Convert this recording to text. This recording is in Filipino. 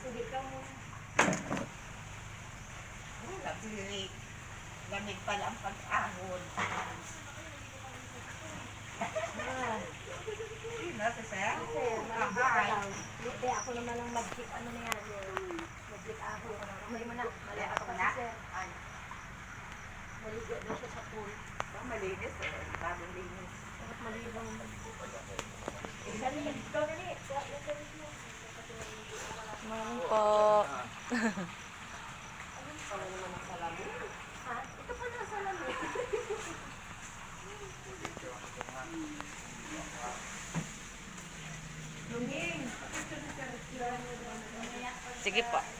Sige ka muna. Lamig pala ang pag-ahon. Nasa saya? Hindi, ako naman ang mag-keep ano na yan. Mag-keep ako. Mali mo na. Mali ako na? kasi sir. Maligo na siya sa pool. Malinis eh. Bagong linis. Bakit maligo? Morning po. Ha? Ito pa na sa lamig. Lunging. Sige po.